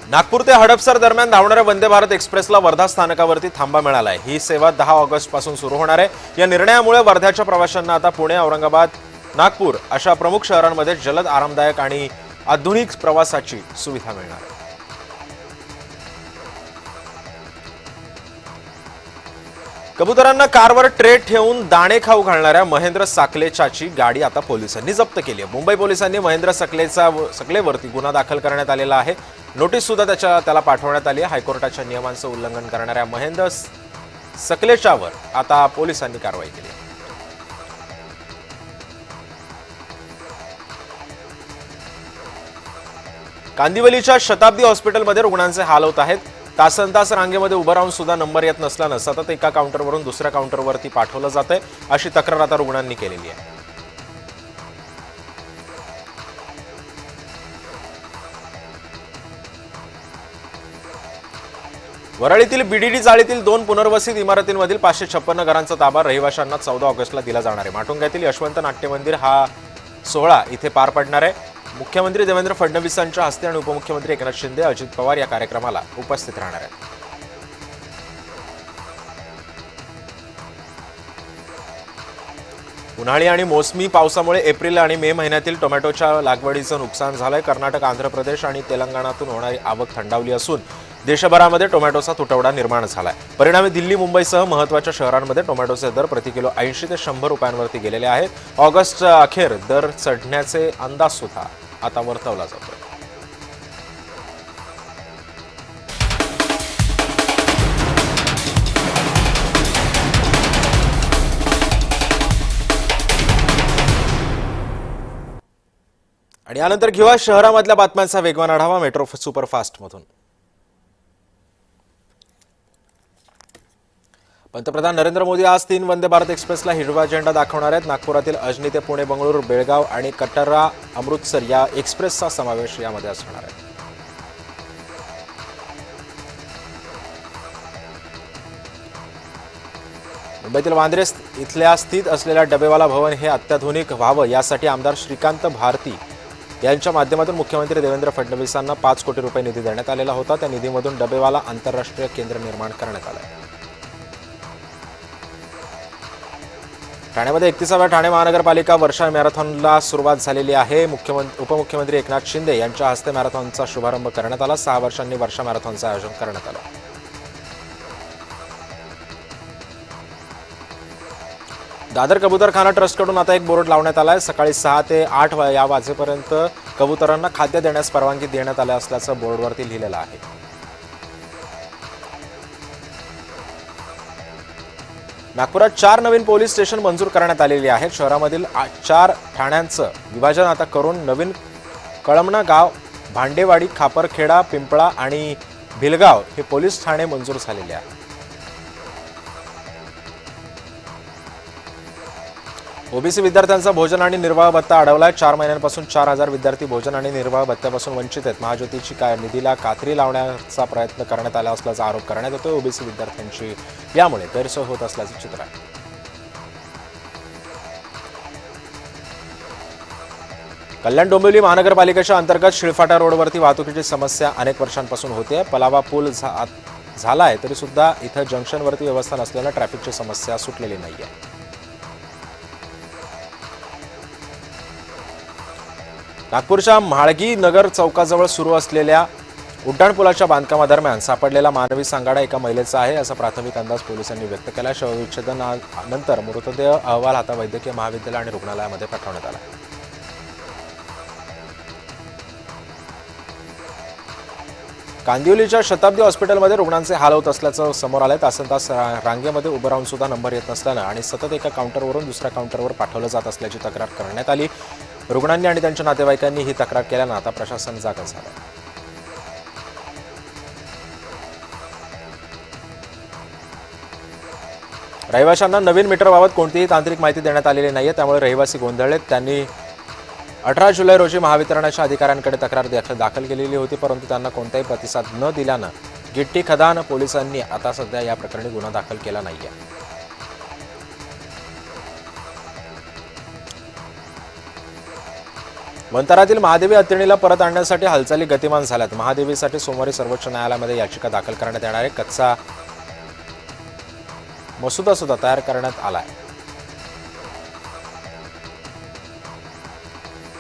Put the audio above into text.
नागपूर ते हडपसर दरम्यान धावणाऱ्या वंदे भारत एक्सप्रेसला वर्धा स्थानकावरती थांबा मिळाला आहे। ही सेवा 10 ऑगस्ट पासून सुरू होणार आहे। या निर्णयामुळे वर्ध्याच्या प्रवाशांना आता पुणे, औरंगाबाद, नागपूर अशा प्रमुख शहरांमध्ये जलद, आरामदायक आणि आधुनिक प्रवासाची सुविधा मिळणार आहे। कबुतरांना कारवर ट्रे ठेवून दाणे खाऊ घालणाऱ्या महेंद्र साकलेचाची गाडी आता पोलिसांनी जप्त केली आहे। मुंबई पोलिसांनी महेंद्र सकलेवरती गुन्हा दाखल करण्यात आलेला आहे। नोटीस सुद्धा त्याला पाठवण्यात आली आहे। हायकोर्टाच्या नियमांचं उल्लंघन करणाऱ्या महेंद्र सकलेचावर आता पोलिसांनी कारवाई केली आहे। कांदिवलीच्या शताब्दी हॉस्पिटलमध्ये रुग्णांचे हाल होत आहेत। तासनतास रांगेमध्ये उभं राहून सुद्धा नंबर येत नसल्यानं सतत एका काउंटरवरून दुसऱ्या काउंटरवरती पाठवलं जातंय, अशी तक्रार आता रुग्णांनी केलेली आहे। वरळीतील बीडीडी चाळीतील 2 पुनर्वसित इमारतींमधील 556 घरांचा ताबा रहिवाशांना 14 ऑगस्टला दिला जाणार आहे। माटुंग्यातील यशवंत नाट्य मंदिर हा सोहळा इथे पार पडणार आहे। मुख्यमंत्री देवेंद्र फडणवीसांच्या हस्ते आणि उपमुख्यमंत्री एकनाथ शिंदे, अजित पवार या कार्यक्रमाला उपस्थित राहणार आहेत। उन्हाळी आणि मोसमी पावसामुळे एप्रिल आणि मे महिन्यातील टोमॅटोच्या लागवडीचं नुकसान झालंय। कर्नाटक, आंध्र प्रदेश आणि तेलंगणातून होणारी आवक थंडावली असून देशभरामध्ये टोमॅटोचा तुटवडा निर्माण झालाय। परिणामी दिल्ली, मुंबईसह महत्त्वाच्या शहरांमध्ये टोमॅटोचे दर प्रति किलो 80 ते 100 रुपयांवरती गेलेले आहेत। ऑगस्ट अखेर दर चढण्याचे अंदाज सुद्धा आता वर्तवला जातोय। आणि यानंतर घेऊया शहरामधल्या बातम्यांचा वेगवान आढावा मेट्रो सुपरफास्ट मधून। पंतप्रधान नरेंद्र मोदी आज 3 वंदे भारत एक्सप्रेसला हिरवा झेंडा दाखवणार आहेत। नागपुरातील अजनी ते पुणे, बंगळुरू, बेळगाव आणि कटरा, अमृतसर या एक्सप्रेसचा समावेश यामध्ये असणार आहे। मुंबईतील वांद्रे इथल्या स्थित असलेल्या डबेवाला भवन हे अत्याधुनिक व्हावं यासाठी आमदार श्रीकांत भारती यांच्या माध्यमातून मुख्यमंत्री देवेंद्र फडणवीसांना 5 कोटी रुपये निधी देण्यात आलेला होता। त्या निधीमधून डबेवाला आंतरराष्ट्रीय केंद्र निर्माण करण्यात आलं आहे। ठाण्यामध्ये 31व्या ठाणे महानगरपालिका वर्षा मॅरेथॉनला सुरुवात झालेली आहे। उपमुख्यमंत्री एकनाथ शिंदे यांच्या हस्ते मॅरेथॉनचा शुभारंभ करण्यात आला। 6 वर्षांनी वर्षा मॅरेथॉनचं आयोजन करण्यात आलं। दादर कबूतरखाना ट्रस्टकडून आता एक बोर्ड लावण्यात आला आहे। सकाळी 6 ते 8 या वाजेपर्यंत कबुतरांना खाद्य देण्यास परवानगी देण्यात आली असल्याचं बोर्डवरती लिहिलेलं आहे। नागपुरात 4 नवीन पोलीस स्टेशन मंजूर करण्यात आलेली आहेत। शहरामधील 4 ठाण्यांचं विभाजन आता करून नवीन कळमना गाव, भांडेवाडी, खापरखेडा, पिंपळा आणि भिलगाव हे पोलीस ठाणे मंजूर झालेले आहेत। ओबीसी विद्यार्थ्यांचा भोजन आणि निर्वाह भत्ता अडवलाय। 4 महिन्यांपासून 4000 विद्यार्थी भोजन आणि निर्वाह भत्त्यापासून वंचित आहेत। महाज्योतीची निधीला कात्री लावण्याचा प्रयत्न करण्यात आला असल्याचा आरोप करण्यात येतोय। ओबीसी विद्यार्थ्यांची यामुळे गैरसोय होत असल्याचं चित्र आहे। कल्याण डोंबिवली महानगरपालिकेच्या अंतर्गत शिळफाटा रोडवरती वाहतुकीची समस्या अनेक वर्षांपासून होते। पलावा पूल झालाय तरी सुद्धा इथं जंक्शनवरती व्यवस्था नसल्यानं ट्रॅफिकची समस्या सुटलेली नाहीये। नागपूरच्या म्हाळगी नगर चौकाजवळ सुरू असलेल्या उड्डाणपुलाच्या बांधकामादरम्यान सापडलेला मानवी सांगाडा एका महिलेचा आहे, असा प्राथमिक अंदाज पोलिसांनी व्यक्त केला। शवविच्छेदनानंतर मृतदेह अहवाल आता वैद्यकीय महाविद्यालय आणि रुग्णालयामध्ये पाठवण्यात आला। कांदिवलीच्या शताब्दी हॉस्पिटलमध्ये रुग्णांचे हाल होत असल्याचं समोर आलंय। तासनतास रांगेमध्ये उभं राहून सुद्धा नंबर येत नसल्यानं आणि सतत एका काउंटरवरून दुसऱ्या काउंटरवर पाठवलं जात असल्याची तक्रार करण्यात आली। रुग्णांनी आणि त्यांच्या नातेवाईकांनी ही तक्रार केल्यानं आता प्रशासन जागं झालं। रहिवाशांना नवीन मीटरबाबत कोणतीही तांत्रिक माहिती देण्यात आलेली नाहीये, त्यामुळे रहिवासी गोंधळलेत। त्यांनी 18 जुलै रोजी महावितरणाच्या अधिकाऱ्यांकडे तक्रार दाखल केलेली होती, परंतु त्यांना कोणताही प्रतिसाद न दिल्यानं गिट्टी खदान पोलिसांनी आता सध्या या प्रकरणी गुन्हा दाखल केला नाहीये। वंतारातील महादेवी हत्तीणीला परत आणण्यासाठी हालचाली गतिमान झाल्यात। महादेवीसाठी सोमवारी सर्वोच्च न्यायालयामध्ये याचिका दाखल करण्यात येणार आहे। कच्चा मसुदा सुद्धा तयार करण्यात आला आहे।